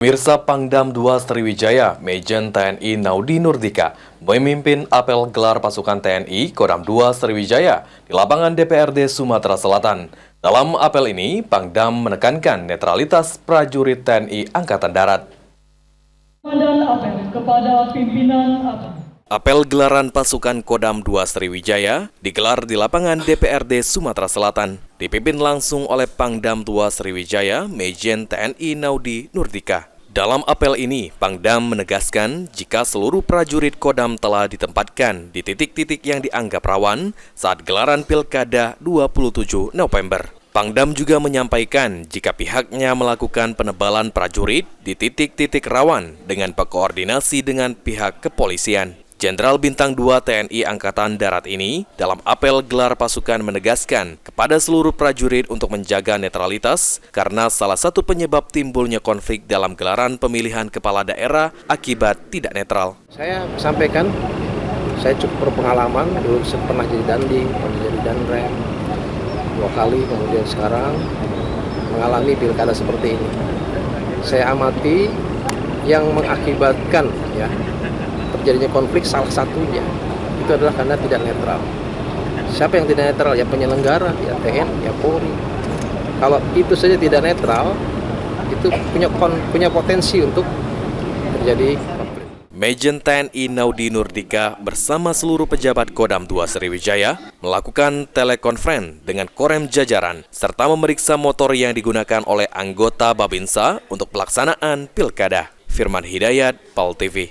Mirsa Pangdam II Sriwijaya, Majen TNI Naudi Nurdika, memimpin apel gelar pasukan TNI Kodam II Sriwijaya di lapangan DPRD Sumatera Selatan. Dalam apel ini, Pangdam menekankan netralitas prajurit TNI Angkatan Darat. Kepada pimpinan Apel gelaran pasukan Kodam II Sriwijaya digelar di lapangan DPRD Sumatera Selatan, dipimpin langsung oleh Pangdam II Sriwijaya, Majen TNI Naudi Nurdika. Dalam apel ini, Pangdam menegaskan jika seluruh prajurit Kodam telah ditempatkan di titik-titik yang dianggap rawan saat gelaran Pilkada 27 November. Pangdam juga menyampaikan jika pihaknya melakukan penebalan prajurit di titik-titik rawan dengan berkoordinasi dengan pihak kepolisian. Jenderal Bintang 2 TNI Angkatan Darat ini dalam apel gelar pasukan menegaskan kepada seluruh prajurit untuk menjaga netralitas karena salah satu penyebab timbulnya konflik dalam gelaran pemilihan kepala daerah akibat tidak netral. Saya sampaikan, saya cukup berpengalaman, dulu pernah jadi dandim, pernah jadi danrem, 2 kali, kemudian sekarang mengalami pilkada seperti ini. Saya amati yang mengakibatkan terjadinya konflik salah satunya itu adalah karena tidak netral. Siapa yang tidak netral? Ya penyelenggara, ya TNI, ya Polri. Kalau itu saja tidak netral, itu punya potensi untuk terjadi konflik. Majen TNI Naudi Nurdika bersama seluruh pejabat Kodam II Sriwijaya melakukan telekonferensi dengan korem jajaran serta memeriksa motor yang digunakan oleh anggota Babinsa untuk pelaksanaan pilkada. Firman Hidayat, PAL TV.